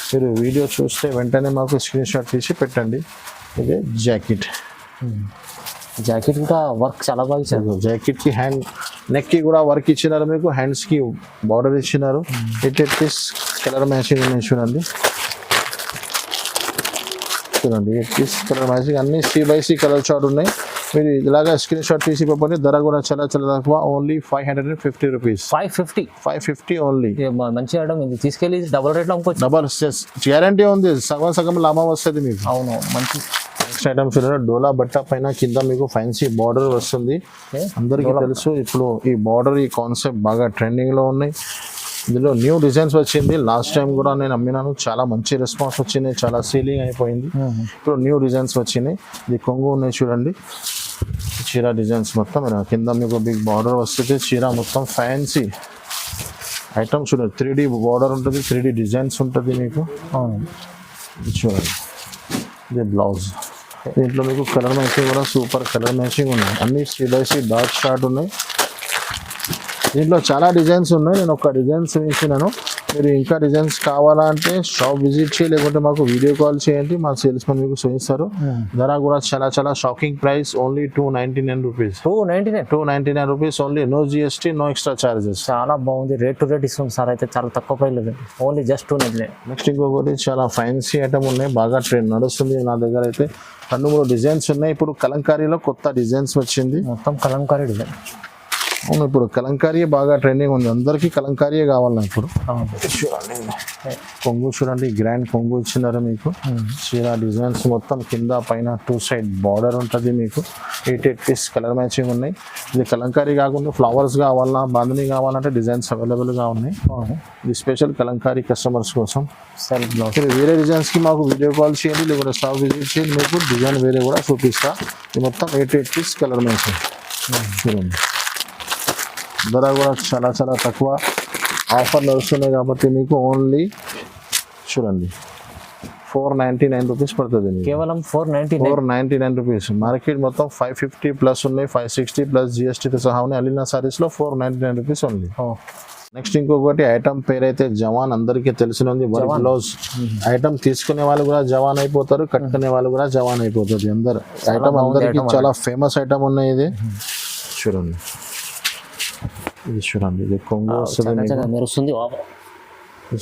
మీరు వీడియో చూస్తే వెంటనే మాకు స్క్రీన్ షాట్ తీసి పెట్టండి. ఇది జాకెట్. జాకెట్ కూడా వర్క్ చాలా బాగా ఇచ్చారు. జాకెట్ కి హ్యాండ్ నెక్ కి కూడా వర్క్ ఇచ్చినారు మీకు. హ్యాండ్స్ కి బార్డర్ ఇచ్చినారు. 8 పీస్ కలర్ మ్యాచింగ్ ఉన్నాయి చూడండి. చూడండి 8 పీస్ కలర్ మ్యాచింగ్ అన్ని C/C కలర్ చార్ట్ ఉన్నాయి. మీరు ఇలాగా స్క్రీన్ షాట్ తీసి పంపండి. ధర కూడా చాలా చాలా తక్కువ. Only 550 rupees. 550 ఓన్లీ. మంచి ఐటమ్ ఇది. తీసుకెళ్ళి డబుల్ రేట్లో అమ్ముకోవచ్చు. డబల్ గ్యారంటీ ఉంది. సగం సగం లాభం వస్తుంది మీకు. అవును మంచి నెక్స్ట్ ఐటమ్ చూడండి. డోలా బట్ట పైన కింద మీకు ఫ్యాన్సీ బార్డర్ వస్తుంది. అందరికీ తెలుసు ఇప్పుడు ఈ బార్డర్ ఈ కాన్సెప్ట్ బాగా ట్రెండింగ్ లో ఉన్నాయి. ఇందులో న్యూ డిజైన్స్ వచ్చింది. లాస్ట్ టైం కూడా నేను అమ్మినాను, చాలా మంచి రెస్పాన్స్ వచ్చినాయి, చాలా సీలింగ్ అయిపోయింది. ఇప్పుడు న్యూ డిజైన్స్ వచ్చినాయి. ఇది కొంగు ఉన్నాయి చూడండి. చీర డిజైన్స్ మొత్తం కింద మీకు బిగ్ బార్డర్ వస్తుంది. చీర మొత్తం ఫ్యాన్సీ ఐటమ్ చూడండి. 3D బార్డర్ ఉంటుంది, 3D డిజైన్స్ ఉంటుంది మీకు. ఇది చూడండి ఇది బ్లౌజ్. దీంట్లో మీకు కలర్ మ్యాచింగ్ కూడా సూపర్ కలర్ మ్యాచింగ్ ఉన్నాయి. అన్ని C/C డార్క్ షార్ట్ ఉన్నాయి. దీంట్లో చాలా డిజైన్స్ ఉన్నాయి. నేను ఒక డిజైన్స్ వేసినాను. మీరు ఇంకా డిజైన్స్ కావాలంటే షాప్ విజిట్ చేయి, లేకుంటే మాకు వీడియో కాల్ చేయండి. మా సేల్స్ మెన్ మీకు చూపిస్తారు. ధర కూడా చాలా చాలా shocking price. Only 299 rupees. 299 rupees only. No GST, no extra charges. చాలా బాగుంది. రేట్ టు రేట్ ఇస్తుంది సార్. అయితే చాలా తక్కువ ప్రైస్ లేదు. Only just 299. నెక్స్ట్ ఇంకొకటి చాలా ఫ్యాన్సీ ఐటమ్ ఉన్నాయి. బాగా ట్రెండ్ నడుస్తుంది నా దగ్గర. అయితే 2-3 డిజైన్స్ ఉన్నాయి. ఇప్పుడు కలంకారీలో కొత్త డిజైన్స్ వచ్చింది. మొత్తం కలంకారీ డిజైన్. అవును ఇప్పుడు కలంకారీ బాగా ట్రెండింగ్ ఉంది. అందరికీ కలంకారీ కావాలన్నా ఇప్పుడు. చూడండి కొంగు చూడండి. గ్రాండ్ కొంగు ఇచ్చినారు మీకు. చీర డిజైన్స్ మొత్తం కింద పైన 2 సైడ్ బార్డర్ ఉంటుంది మీకు. 8 పీస్ కలర్ మ్యాచింగ్ ఉన్నాయి. ఇది కలంకారీ కాకుండా ఫ్లవర్స్ కావాలన్నా, బాంధనీ కావాలంటే డిజైన్స్ అవైలబుల్గా ఉన్నాయి. ఇది స్పెషల్ కలంకారీ కస్టమర్స్ కోసం. మీరు వేరే డిజైన్స్కి మాకు వీడియో కాల్ చేయండి, లేకుంటే షాప్ విజిట్ చేయండి. మీకు డిజైన్ వేరే కూడా చూపిస్తా. ఇది మొత్తం 8 పీస్ కలర్ మ్యాచింగ్ చూడండి. ధర కూడా చాలా చాలా తక్కువ. ఆఫర్ నడుస్తున్నాయి కాబట్టి మీకు ఓన్లీ చూడండి 499 రూపీస్ పడుతుంది. కేవలం 499 రూపీస్. మార్కెట్ మొత్తం 550 ప్లస్ ఉన్నాయి. 560 ప్లస్ GSTతో సహా ఉన్నాయి. అలీనా సారీస్లో 499 రూపీస్ ఓన్లీ. నెక్స్ట్ ఇంకొకటి ఐటమ్ పేరు అయితే జవాన్. అందరికీ తెలిసినది వర్క్ బ్లౌజ్ ఐటమ్. తీసుకునే వాళ్ళు కూడా జవాన్ అయిపోతారు, కట్టుకునే వాళ్ళు కూడా జవాన్ అయిపోతుంది. అందరు ఐటమ్ అందరికీ చాలా ఫేమస్ ఐటమ్ ఉన్నాయి. ఇది చూడండి. ఇది చూడండి. ఇది కొంగు వస్తుంది.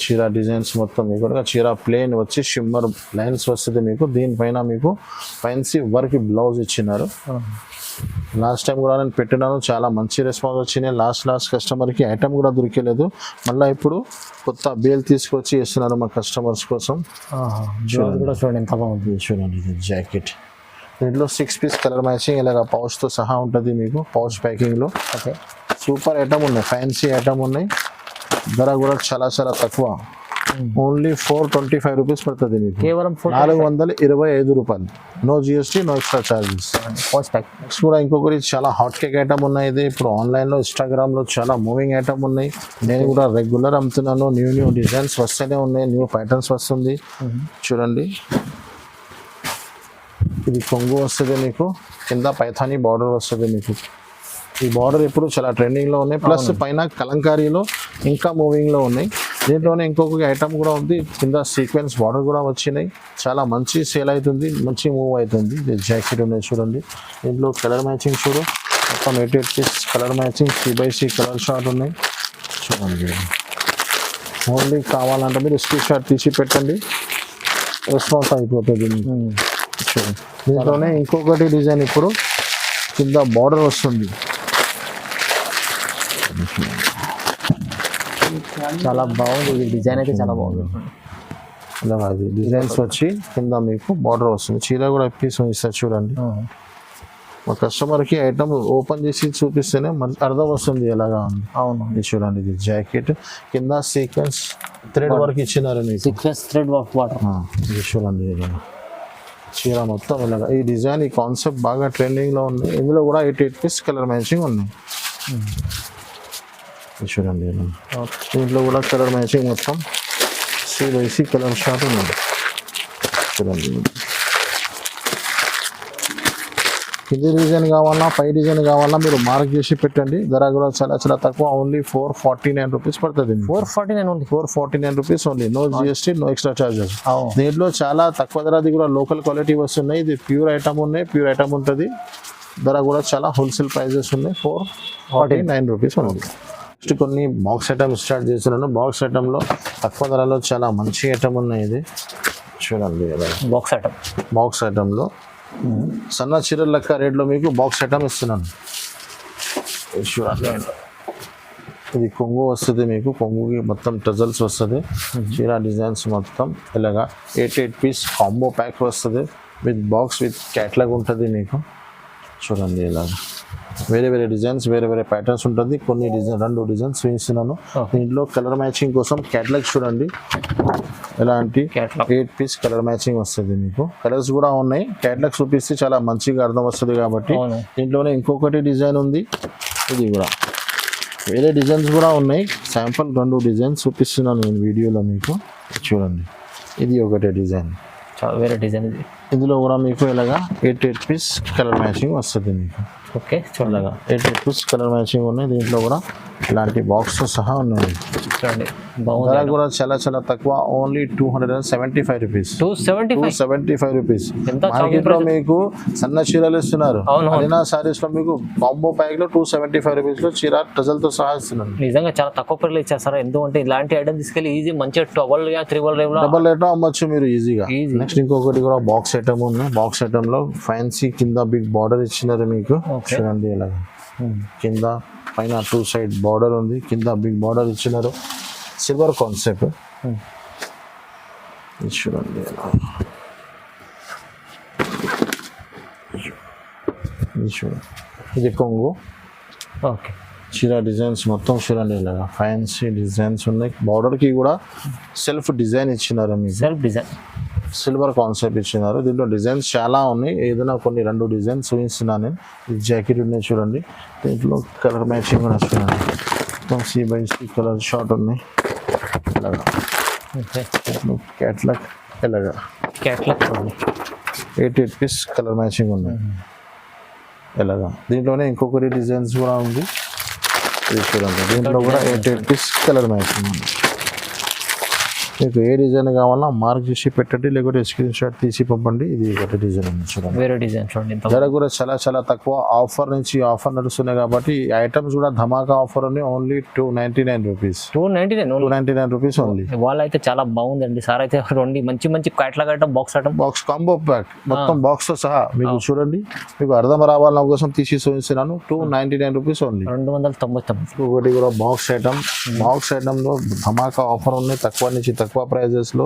చీర డిజైన్స్ మొత్తం మీకు చీర ప్లేన్ వచ్చి షిమ్మర్ లైన్స్ వస్తుంది మీకు. దీనిపైన మీకు ఫ్యాన్సీ వర్క్ బ్లౌజ్ ఇచ్చినారు. లాస్ట్ టైం కూడా నేను పెట్టినాను, చాలా మంచి రెస్పాన్స్ వచ్చినాయి. లాస్ట్ కస్టమర్కి ఐటమ్ కూడా దొరికలేదు. మళ్ళీ ఇప్పుడు కొత్త బేల్ తీసుకొచ్చి ఇస్తున్నారు మా కస్టమర్స్ కోసం. చూడండి ఎంత బాగుంది. చూడండి ఇది జాకెట్. దీంట్లో 6 పీస్ కలర్ మ్యాచింగ్ ఇలాగ పౌచ్తో సహా ఉంటుంది మీకు. పౌచ్ ప్యాకింగ్లో సూపర్ ఐటమ్ ఉన్నాయి, ఫ్యాన్సీ ఐటమ్ ఉన్నాయి. ధర కూడా చాలా చాలా తక్కువ. ఓన్లీ 425 రూపీస్ పడుతుంది మీకు. కేవలం 425 రూపాయలు. No GST, no extra charges. Next కూడా ఇంకొకటి చాలా హాట్ కేక్ ఐటమ్ ఉన్నాయి. ఇది ఇప్పుడు ఆన్లైన్లో ఇన్స్టాగ్రామ్లో చాలా మూవింగ్ ఐటమ్ ఉన్నాయి. నేను కూడా రెగ్యులర్ అమ్ముతున్నాను. న్యూ డిజైన్స్ వస్తూనే ఉన్నాయి, న్యూ ప్యాటర్న్స్ వస్తుంది. చూడండి ఇది కొంగు వస్తుంది మీకు. కింద పైథానీ బార్డర్ వస్తుంది మీకు. ఈ బార్డర్ ఇప్పుడు చాలా ట్రెండింగ్లో ఉన్నాయి. ప్లస్ పైన కలంకారీలో ఇంకా మూవింగ్లో ఉన్నాయి. దీంట్లోనే ఇంకొక ఐటమ్ కూడా ఉంది. కింద సీక్వెన్స్ బార్డర్ కూడా వచ్చినాయి. చాలా మంచి సేల్ అవుతుంది, మంచి మూవ్ అవుతుంది. ఇది జాకెట్ ఉన్నాయి చూడండి. దీంట్లో కలర్ మ్యాచింగ్ చూడు. మొత్తం 8 piece colour matching. C/C colour short ఉన్నాయి చూడండి. ఓన్లీ కావాలంటే మీరు స్క్రీన్ షాట్ తీసి పెట్టండి, రెస్పాన్స్ అయిపోతుంది మీకు. చూడండి. దీంట్లోనే ఇంకొకటి డిజైన్ ఇప్పుడు కింద బార్డర్ వస్తుంది, చాలా బాగుంది ఇది డిజైన్ అయితే చాలా బాగుంది. ఇలా అది డిజైన్స్ వచ్చి కింద మీకు బార్డర్ వస్తుంది. చీర కూడా పీస్ ఇస్తారు చూడండి. మా కస్టమర్కి ఐటమ్ ఓపెన్ చేసి చూపిస్తేనే మనకి అర్థం వస్తుంది ఎలాగా ఉంది. అవును, ఇది చూడండి, ఇది జాకెట్ కింద సీక్వెన్స్ థ్రెడ్ వర్క్ ఇచ్చినారు మీకు. Sequence thread work border. ఇది చూడండి, ఇది చీర మొత్తం ఇలాగా. ఈ డిజైన్ ఈ కాన్సెప్ట్ బాగా ట్రెండింగ్లో ఉంది. ఇందులో కూడా 8 పీస్ కలర్ మ్యాచింగ్ ఉన్నాయి. ఇది చూడండి, దీంట్లో కూడా కలర్ మ్యాచింగ్ మొత్తం CYC కలర్ షార్ట్ ఉంది. చూడండి, కింది డిజైన్ కావాలన్నా పై డిజైన్ కావాలన్నా మీరు మార్క్ చేసి పెట్టండి. ధర కూడా చాలా చాలా తక్కువ, ఓన్లీ 449 రూపీస్ పడుతుంది. 449 only. 449 rupees only, no GST, no extra charges. దీంట్లో చాలా తక్కువ ధరది కూడా లోకల్ క్వాలిటీ వస్తున్నాయి. ఇది ప్యూర్ ఐటమ్ ఉన్నాయి, ప్యూర్ ఐటమ్ ఉంటుంది. ధర కూడా చాలా హోల్సేల్ ప్రైజెస్ ఉన్నాయి, 449 రూపీస్ ఉంది. నెక్స్ట్ కొన్ని బాక్స్ ఐటమ్స్ స్టార్ట్ చేస్తున్నాను. బాక్స్ ఐటంలో తక్కువ ధరలో చాలా మంచి ఐటమ్ ఉన్నాయి. ఇది చూడండి, బాక్స్ ఐటమ్. బాక్స్ ఐటంలో సన్న చీరల లెక్క రేట్లో మీకు బాక్స్ ఐటమ్ ఇస్తున్నాను. ఇది చూడండి, ఇది కొంగు వస్తుంది మీకు, కొంగుకి మొత్తం టజల్స్ వస్తుంది. చీర డిజైన్స్ మొత్తం ఇలాగా 8 పీస్ కాంబో ప్యాక్ వస్తుంది విత్ బాక్స్ విత్ క్యాట్లాగ్ ఉంటుంది మీకు. చూడండి, ఇలాగా వేరే వేరే డిజైన్స్, వేరే వేరే ప్యాటర్న్స్ ఉంటుంది. కొన్ని డిజైన్ 2 డిజైన్స్ చూపిస్తున్నాను. దీంట్లో కలర్ మ్యాచింగ్ కోసం క్యాట్లాగ్ చూడండి, ఎలాంటి 8 పీస్ కలర్ మ్యాచింగ్ వస్తుంది మీకు. కలర్స్ కూడా ఉన్నాయి, క్యాట్లాగ్ చూపిస్తే చాలా మంచిగా అర్థం వస్తుంది కాబట్టి. దీంట్లోనే ఇంకొకటి డిజైన్ ఉంది, ఇది కూడా వేరే డిజైన్స్ కూడా ఉన్నాయి. శాంపుల్ 2 డిజైన్స్ చూపిస్తున్నాను నేను వీడియోలో మీకు. చూడండి, ఇది ఒకటే డిజైన్, వేరే డిజైన్. ఇది ఇందులో కూడా మీకు ఇలాగా 8 పీస్ కలర్ మ్యాచింగ్ వస్తుంది మీకు. ఓకే, చూడగా 8 పీస్ కలర్ మ్యాచింగ్ ఉన్నాయి. దీంట్లో కూడా ఇలాంటి బాక్స్ సహా ఉన్నాయి. చూడండి, ధర బాగుంది. కూడా చాలా చాలా తక్కువ, ఓన్లీ 275 రూపీస్. 275 రూపీస్. మార్కెట్లో మీకు సన్న చీరలు ఇస్తున్నారు, అలీనా సారీస్ లో మీకు కాంబో ప్యాక్ లో 275 రూపీస్ లో చీర టజల్తో సహా ఇస్తున్నారు. నిజంగా చాలా తక్కువ ప్రైస్ ఇచ్చేస్తారు. ఎందుకంటే ఇలాంటి ఐటమ్ తీసుకెళ్ళి ఈజీ మంచిగా డబల్ రేట్ అమ్మచ్చు మీరు ఈజీగా. నెక్స్ట్ ఇంకొకటి కూడా బాక్స్ ఐటమ్ ఉంది. బాక్స్ ఐటమ్ లో ఫ్యాన్సీ కింద బిగ్ బార్డర్ ఇచ్చినారు మీకు. చూడండి, ఇలా కింద పైన 2 సైడ్ బార్డర్ ఉంది, కింద బిగ్ బార్డర్ ఇచ్చినారు. Silver concept. చూడండి, ఇది కొంగు. ఓకే, చీర డిజైన్స్ మొత్తం చూడండి, ఇలాగా ఫ్యాన్సీ డిజైన్స్ ఉన్నాయి. బార్డర్కి కూడా సెల్ఫ్ డిజైన్ ఇచ్చినారు మీకు, సెల్ఫ్ డిజైన్, సిల్వర్ కాన్సెప్ట్ ఇచ్చినారు. దీంట్లో డిజైన్స్ చాలా ఉన్నాయి, ఏదైనా కొన్ని 2 డిజైన్స్ చూపిస్తున్నాను నేను. ఇది జాకెట్ ఉన్నాయి చూడండి, దీంట్లో కలర్ మ్యాచింగ్ కూడా చూడండి. మొత్తం CYC కలర్ షార్ట్ ఉన్నాయి. ఇలాగా క్యాట్లాగ్, ఇలాగా క్యాట్లాగ్ 8 పీస్ కలర్ మ్యాచింగ్ ఉన్నాయి. ఇలాగా దీంట్లోనే ఇంకొకటి డిజైన్స్ కూడా ఉంది. ఇది చూడండి, దీంట్లో కూడా 8 పీస్ కలర్ మ్యాచింగ్ ఉంది. మీకు ఏ డిజైన్ కావాలన్నా మార్క్ చేసి పెట్టండి, లేకపోతే స్క్రీన్ షాట్ తీసి పంపండి. ఇది ఒకటి డిజైన్ ఉంది చూడండి, వేరే డిజైన్ చూడండి. ధర కూడా చాలా చాలా తక్కువ, ఆఫర్ నుంచి ఆఫర్ నడుస్తున్నాయి కాబట్టి ఈ ఐటమ్స్ కూడా ధమాకా ఆఫర్ ఉన్నాయి. Only 299 rupees. 299 rupees only. వాళ్ళు అయితే చాలా బాగుందండి. సార్ అయితే 2 మంచి మంచి catalogue item, box item, box combo pack మొత్తం బాక్స్ తో సహా మీకు చూడండి. మీకు అర్థం రావాలన్న కోసం తీసి చూపిస్తున్నాను. 299 రూపీస్ ఓన్లీ. 299. ఒకటి కూడా బాక్స్ ఐటమ్. బాక్స్ ఐటమ్ లో ధమాకా ఆఫర్ ఉన్నాయి, తక్కువ నుంచి తక్కువ ప్రైజెస్ లో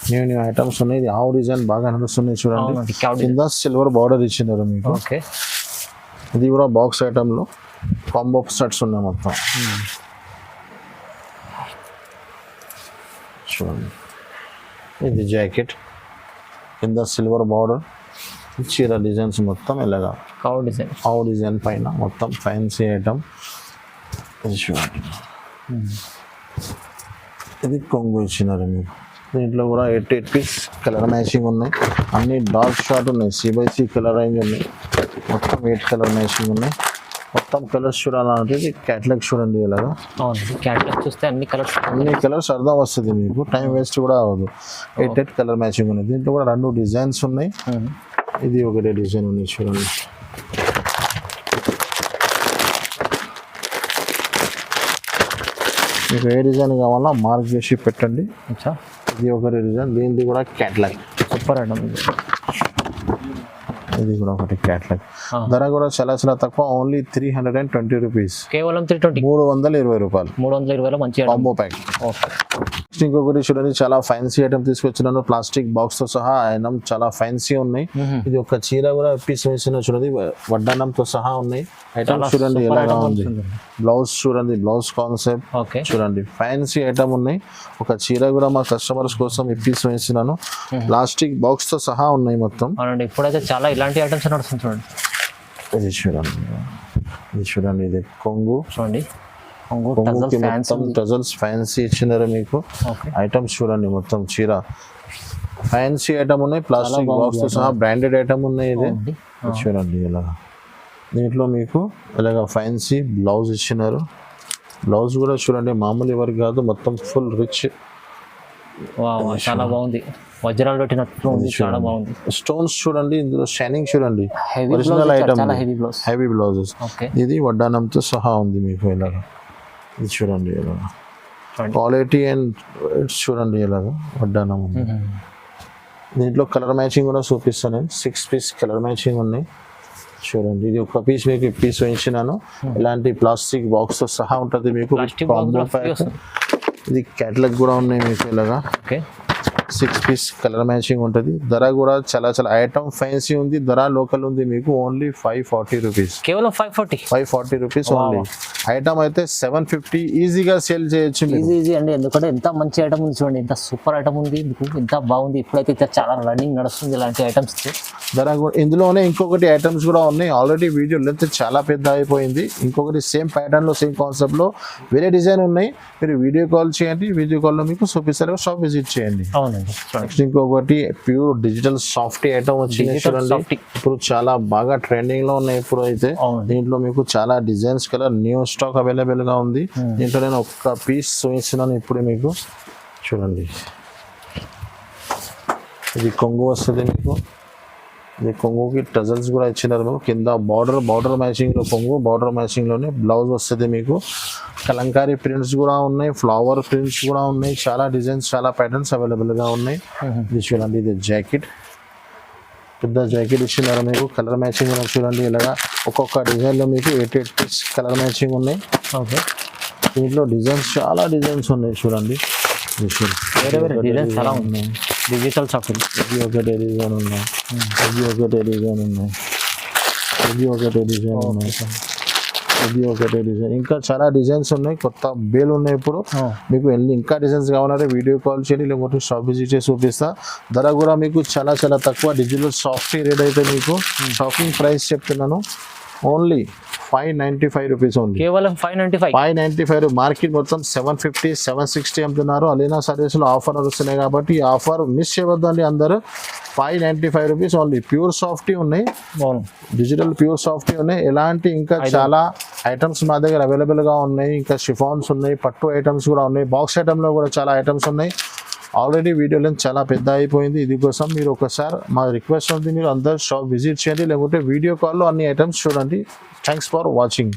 న్యూ ఐటమ్స్ ఉన్నాయి. ఇది ఆవు డిజైన్ బాగా నడుస్తున్నాయి చూడండి, కింద సిల్వర్ బార్డర్ ఇచ్చినారు మీకు. ఓకే, ఇది కూడా బాక్స్ ఐటమ్ లో కాంబో సెట్స్ ఉన్నాయి మొత్తం. చూడండి, ఇది జాకెట్ కింద సిల్వర్ బార్డర్, చీర డిజైన్స్ మొత్తం ఇలాగా ఆవు డిజైన్ పైన మొత్తం ఫ్యాన్సీ ఐటమ్. ఇది చూడండి, ఇది కొంగు ఇచ్చినారు మీకు. దీంట్లో కూడా 8 పీస్ కలర్ మ్యాచింగ్ ఉన్నాయి. అన్ని డార్క్ షార్ట్ ఉన్నాయి, CYC కలర్ రేంజ్ ఉన్నాయి. మొత్తం 8 కలర్ మ్యాచింగ్ ఉన్నాయి. మొత్తం కలర్స్ చూడాలంటే క్యాట్లాగ్ చూడండి, ఇలాగా క్యాట్లాగ్ చూస్తే అన్ని కలర్స్ అర్థం వస్తుంది మీకు, టైం వేస్ట్ కూడా అవ్వదు. 8 కలర్ మ్యాచింగ్ ఉన్నాయి. దీంట్లో కూడా 2 డిజైన్స్ ఉన్నాయి. ఇది ఒకటే డిజైన్ ఉంది చూడండి. మీకు ఏ డిజైన్ కావాలన్నా మార్క్ చేసి పెట్టండి. అచ్చా ఇది ఒకటి డిజైన్, దీనిది కూడా క్యాట్లాగ్. సూపర్ ఐటమ్ ఇది. ఇది కూడా ఒకటి క్యాట్లాగ్. ధర కూడా చాలా చాలా తక్కువ, ఓన్లీ 320 రూపీస్. కేవలం 320, 320 రూపాయలు. 320 మంచి ఐటమ్. Combo pack. ఓకే. ఇంకొకటి చూడండి, చాలా ఫ్యాన్సీ ఐటమ్ తీసుకొచ్చినాను. ప్లాస్టిక్ బాక్స్ తో సహా ఐటమ్ చాలా ఫ్యాన్సీ ఉన్నాయి. ఇది ఒక చీర కూడా పీస్ వేసిన చూడండి, వడ్డానంతో సహా ఉన్నాయి. ఐటమ్ చూడండి ఎలాగా ఉంది. బ్లౌజ్ చూడండి, బ్లౌజ్ కాన్సెప్ట్ ఓకే చూడండి, ఫ్యాన్సీ ఐటమ్ ఉన్నాయి. ఒక చీర కూడా మా కస్టమర్స్ కోసం పీస్ వేసినాను. ప్లాస్టిక్ బాక్స్ తో సహా ఉన్నాయి మొత్తం. అవునండి, ఇప్పుడైతే చాలా ఇలాంటి ఐటమ్స్ నడుస్తుంది చూడండి. ఇది చూడండి, ఇది చూడండి, ఇది కొంగు చూడండి, కొంగుకి మొత్తం టజల్స్ ఫ్యాన్సీ ఇచ్చినారు మీకు. ఐటమ్స్ చూడండి, మొత్తం చీర ఫ్యాన్సీ ఐటమ్ ఉన్నాయి. ప్లాస్టిక్ బాక్స్ తో సహా బ్రాండెడ్ ఐటమ్ ఉన్నాయి. ఇది చూడండి ఇలా, దీంట్లో మీకు ఇలాగ ఫ్యాన్సీ బ్లౌజ్ ఇచ్చినారు. బ్లౌజ్ కూడా చూడండి మామూలు ఎవరికి కాదు, మొత్తం ఫుల్ రిచ్. చాలా బాగుంది, వజ్రాలు పెట్టినట్లు ఉంది, చాలా బాగుంది. స్టోన్స్ చూడండి, ఇందులో షైనింగ్ చూడండి, heavy original item, heavy blouses. ఇది వడ్డానంతో సహా ఉంది మీకు ఇలాగా. ఇది చూడండి ఇలాగా, క్వాలిటీ అండ్ చూడండి ఇలాగా వడ్డానం ఉంది. దీంట్లో కలర్ మ్యాచింగ్ కూడా చూపిస్తాను. 6 పీస్ కలర్ మ్యాచింగ్ ఉన్నాయి చూడండి. ఇది ఒక పీస్ మీకు పీస్ వేయించినాను. ఇలాంటి ప్లాస్టిక్ బాక్స్ తో సహా ఉంటుంది మీకు. ఇది క్యాటలాగ్ కూడా ఉన్నాయి మీకు ఇలాగా. 6 పీస్ కలర్ మ్యాచింగ్ ఉంటుంది. ధర కూడా చాలా చాలా ఐటమ్ ఫ్యాన్సీ ఉంది. ధర లోకల్ ఉంది మీకు ఓన్లీ 540 రూపీస్. కేవలం 540 రూపీస్ ఓన్లీ. ఐటమ్ అయితే 750 ఈజీగా సేల్ చేయొచ్చు. ఈజీ అండి, ఎందుకంటే ఎంత మంచి ఐటమ్ ఉంది చూడండి, ఎంత సూపర్ ఐటమ్ ఉంది మీకు, ఎంత బాగుంది. ఇప్పుడైతే చాలా రన్నింగ్ నడుస్తుంది ఇలాంటి ఐటమ్స్. ధర కూడా ఇందులోనే ఇంకొకటి ఐటమ్స్ కూడా ఉన్నాయి. ఆల్రెడీ వీడియో లెంత్ చాలా పెద్ద అయిపోయింది. ఇంకొకటి సేమ్ ప్యాటర్న్ లో సేమ్ కాన్సెప్ట్ లో వేరే డిజైన్ ఉన్నాయి. మీరు వీడియో కాల్ చేయండి, వీడియో కాల్ లో మీకు చూపిస్తారు. షాప్ విజిట్ చేయండి. నెక్స్ట్ ఇంకొకటి ప్యూర్ డిజిటల్ సాఫ్ట్ ఐటమ్ వచ్చింది చూడండి. ఇప్పుడు చాలా బాగా ట్రెండింగ్ లో ఉన్నాయి ఇప్పుడు అయితే. దీంట్లో మీకు చాలా designs colour new stock available గా ఉంది. దీంట్లో నేను ఒక్క పీస్ చూపిస్తున్నాను ఇప్పుడు మీకు చూడండి. ఇది కొంగు వస్తుంది మీకు. ఇది కొంగుకి టజల్స్ కూడా ఇచ్చినారు మీకు. కింద బార్డర్ మ్యాచింగ్ లో కొంగు, బార్డర్ మ్యాచింగ్ లోనే బ్లౌజ్ వస్తుంది మీకు. కలంకారీ ప్రింట్స్ కూడా ఉన్నాయి, ఫ్లవర్ ప్రింట్స్ కూడా ఉన్నాయి. చాలా డిజైన్స్, చాలా ప్యాటర్న్స్ అవైలబుల్ గా ఉన్నాయి. ఇది చూడండి, ఇది జాకెట్, పెద్ద జాకెట్ ఇచ్చినారు మీకు. కలర్ మ్యాచింగ్ చూడండి ఇలాగా. ఒక్కొక్క డిజైన్ లో మీకు 8 పీస్ కలర్ మ్యాచింగ్ ఉన్నాయి. దీంట్లో డిజైన్స్ చాలా డిజైన్స్ ఉన్నాయి చూడండి. చాలా ఉన్నాయి. Digital shopping. ఇది ఒకటే డిజైన్ ఉన్నాయి, ఇది ఒకటే డిజైన్ ఉన్నాయి, ఇది ఒకటే డిజైన్ ఉన్నాయి, ఇది ఒకటే డిజైన్. ఇంకా చాలా డిజైన్స్ ఉన్నాయి. కొత్త బేల్ ఉన్నాయి ఇప్పుడు మీకు. ఇంకా డిజైన్స్ కావాలంటే వీడియో కాల్ చేయండి, లేకపోతే షాప్ విజిట్ చేసి చూపిస్తా. ధర కూడా మీకు చాలా చాలా తక్కువ. డిజిటల్ సాఫ్ట్వేర్ రేట్ అయితే మీకు షాపింగ్ ప్రైస్ చెప్తున్నాను ఓన్లీ 595 రూపీస్ ఓన్లీ. కేవలం 595. మార్కెట్ మొత్తం 750, 760 అమ్ముతున్నారు. అలీనా సర్వీస్ లో ఆఫర్ వస్తున్నాయి కాబట్టి ఈ ఆఫర్ మిస్ చేయవద్దు అండి అందరూ. 595 రూపీస్ ఓన్లీ. ప్యూర్ సాఫ్టీ ఉన్నాయి, డిజిటల్ ప్యూర్ సాఫ్టీ ఉన్నాయి. ఎలాంటి ఇంకా చాలా ఐటమ్స్ మా దగ్గర అవైలబుల్ గా ఉన్నాయి. ఇంకా షిఫాన్స్ ఉన్నాయి, పట్టు ఐటమ్స్ కూడా ఉన్నాయి. బాక్స్ ఐటమ్ లో కూడా చాలా ఐటమ్స్ ఉన్నాయి. ఆల్రెడీ వీడియో లెంత్ చాలా పెద్ద అయిపోయింది. ఇది కోసం మీరు ఒకసారి మా రిక్వెస్ట్ ఉంది, మీరు అందరు షాప్ విజిట్ చేయండి, లేకుంటే వీడియో కాల్లో అన్ని ఐటమ్స్ చూడండి. Thanks for watching.